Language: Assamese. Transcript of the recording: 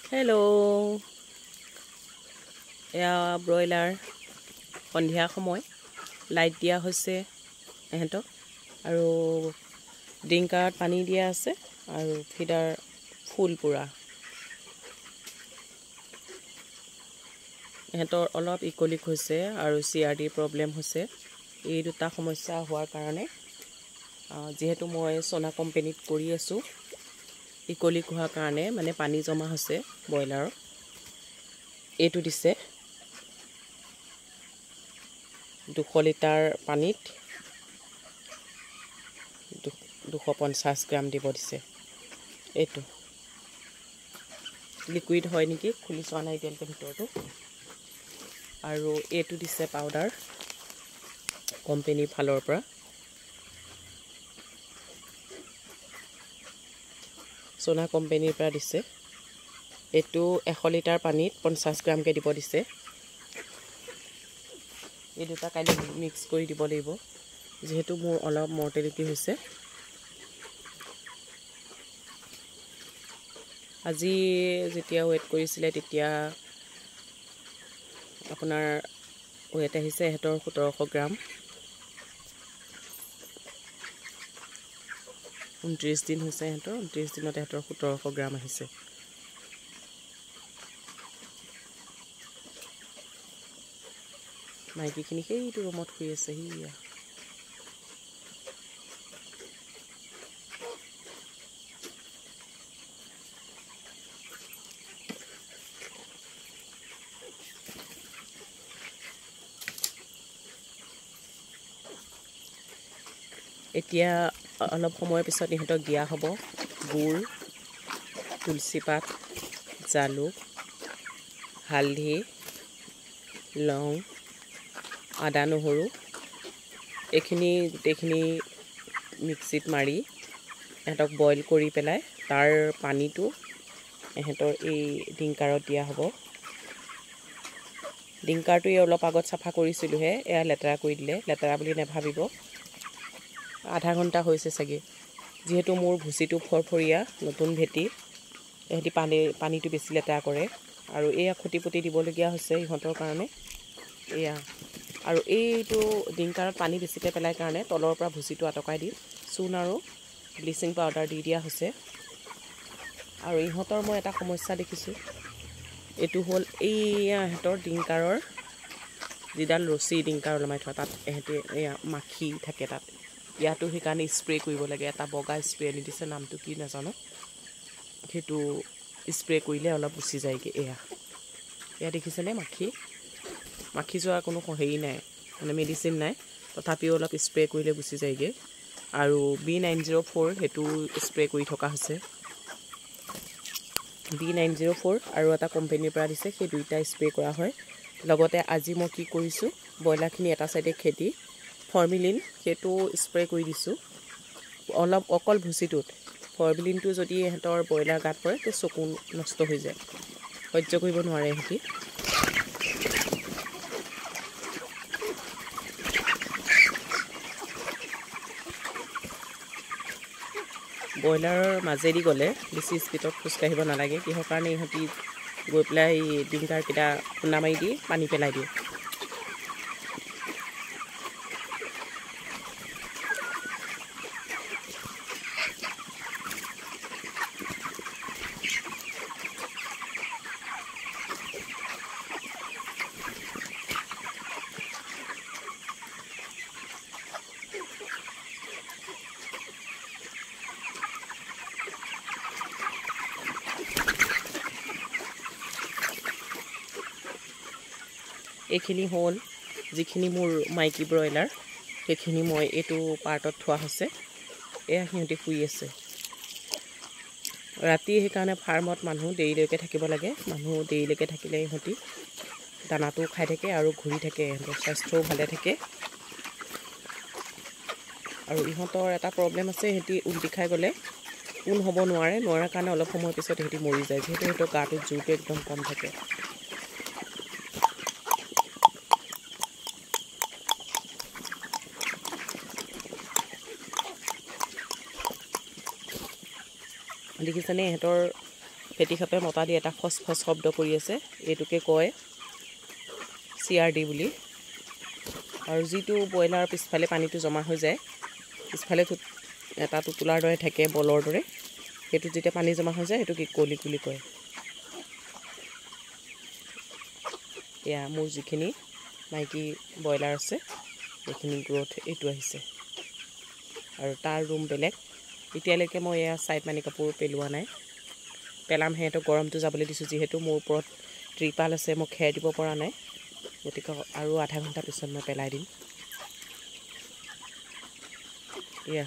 হেল্ল' এয়া ব্ৰইলাৰ সন্ধিয়া সময় লাইট দিয়া হৈছে এহেঁতক আৰু ডিংকাৰত পানী দিয়া আছে আৰু ফিডাৰ ফুল পুৰা এহেঁতৰ অলপ ইকলিক হৈছে আৰু CRD প্ৰব্লেম হৈছে এই দুটা সমস্যা হোৱাৰ কাৰণে যেহেতু মই সোনা কোম্পানীত কৰি আছোঁ ইকলিক হোৱাৰ কাৰণে মানে পানী জমা হৈছে ব্ৰইলাৰৰ এইটো দিছে 200 লিটাৰ পানীত 250 গ্ৰাম দিব দিছে এইটো লিকুইড হয় নেকি খুলি চোৱা নাই এতিয়ালৈকে ভিতৰটো আৰু এইটো দিছে পাউডাৰ কোম্পানীৰ ফালৰ পৰা সোনা কোম্পানীৰ পৰা দিছে এইটো 100 লিটাৰ পানীত 50 গ্ৰামকৈ দিব দিছে এই দুটা কাইলৈ মিক্স কৰি দিব লাগিব যেহেতু মোৰ অলপ মৰ্টেলিটি হৈছে আজি যেতিয়া ওয়েট কৰিছিলে তেতিয়া আপোনাৰ ওয়েট আহিছে এহেঁতৰ 1700 গ্ৰাম 29 দিন হৈছে এহেঁতৰ 29 দিনত এহেঁতৰ 1700 গ্ৰাম আহিছে মাইকীখিনি সেইটো ৰুমত শুই আছে হিয়া এতিয়া অলপ সময়ৰ পিছত ইহঁতক দিয়া হ'ব গুড় তুলসী পাত জালুক হালধি লং আদা নহৰু এইখিনি গোটেইখিনি মিক্সিত মাৰি ইহঁতক বইল কৰি পেলাই তাৰ পানীটো ইহঁতৰ এই ডিংকাৰত দিয়া হ'ব ডিংকাৰটো অলপ আগত চাফা কৰিছিলোঁহে এয়া লেতেৰা কৰি দিলে লেতেৰা বুলি নাভাবিব আধা ঘণ্টা হৈছে চাগে যেহেতু মোৰ ভুচিটো ফৰফৰীয়া নতুন ভেটি এহেঁতি পানীটো বেছি লেতেৰা কৰে আৰু এয়া খুটি পুটি দিবলগীয়া হৈছে ইহঁতৰ কাৰণে এয়া আৰু এইটো ডিংকাৰত পানী বেছিকৈ পেলাই কাৰণে তলৰ পৰা ভুচিটো আটকাই দি চূণ আৰু ব্লিচিং পাউডাৰ দি দিয়া হৈছে আৰু ইহঁতৰ মই এটা সমস্যা দেখিছোঁ এইটো হ'ল এইয়া ইহঁতৰ ডিংকাৰৰ যিডাল ৰছী ডিংকাৰ ওলমাই থোৱা তাত এহেঁতি এয়া মাখি থাকে তাত ইয়াতো সেইকাৰণে স্প্ৰে কৰিব লাগে এটা বগা স্প্ৰে আনি দিছে নামটো কি নাজানো সেইটো স্প্ৰে কৰিলে অলপ গুচি যায়গৈ এয়া দেখিছেনে মাখি যোৱাৰ কোনো হেৰি নাই মানে মেডিচিন নাই তথাপিও অলপ স্প্ৰে কৰিলে গুচি যায়গৈ আৰু B904 সেইটো স্প্ৰে কৰি থকা হৈছে B904 আৰু এটা কোম্পানীৰ পৰা দিছে সেই দুইটা স্প্ৰে কৰা হয় লগতে আজি মই কি কৰিছোঁ ব্ৰইলাৰখিনি এটা চাইডে খেদি ফৰ্মিলিন সেইটো স্প্ৰে কৰি দিছোঁ অলপ অকল ভুচিটোত ফৰ্মিলিনটো যদি ইহঁতৰ ব্ৰইলাৰ গাত পৰে তে চকু নষ্ট হৈ যায় সহ্য কৰিব নোৱাৰে ইহঁতি ব্ৰইলাৰৰ মাজেদি গ'লে বেছি স্পীডত খোজকাঢ়িব নালাগে কিহৰ কাৰণে ইহঁতি গৈ পেলাই ডিংকাৰকেইটা খুন্দা মাৰি দি পানী পেলাই দিয়ে এইখিনি হ'ল যিখিনি মোৰ মাইকী ব্ৰইলাৰ সেইখিনি মই এইটো পাৰ্টত থোৱা হৈছে এয়া সিহঁতি শুই আছে ৰাতি সেইকাৰণে ফাৰ্মত মানুহ দেৰিলৈকে থাকিব লাগে মানুহ দেৰিলৈকে থাকিলে ইহঁতি দানাটো খাই থাকে আৰু ঘূৰি থাকে ইহঁতৰ স্বাস্থ্যও ভালে থাকে আৰু ইহঁতৰ এটা প্ৰব্লেম আছে সিহঁতি উল্টি খাই গ'লে পোন হ'ব নোৱাৰাৰ কাৰণে অলপ সময়ৰ পিছত সিহঁতি মৰি যায় যিহেতু সিহঁতৰ গাটোত জোৰটো একদম কম থাকে দেখিছেনে ইহঁতৰ ফেটিসাপে মতা দি এটা ফচ ফচ শব্দ কৰি আছে এইটোকে কয় CRD বুলি আৰু যিটো ব্ৰইলাৰ পিছফালে পানীটো জমা হৈ যায় পিছফালে এটা টুটুলাৰ দৰে থাকে বলৰ দৰে সেইটো যেতিয়া পানী জমা হৈ যায় সেইটো কিকলিক বুলি কয় এয়া মোৰ যিখিনি মাইকী ব্ৰইলাৰ আছে এইখিনি গ্ৰোথ এইটো আহিছে আৰু তাৰ ৰুম বেলেগ এতিয়ালৈকে মই এয়া সাইড মানি কাপোৰ পেলোৱা নাই পেলাম হেটো গৰমটো যাবলৈ দিছোঁ যিহেতু মোৰ ওপৰত ত্ৰিপাল আছে মই খেৰ দিব পৰা নাই গতিকে আৰু আধা ঘণ্টা পিছত মই পেলাই দিম এয়া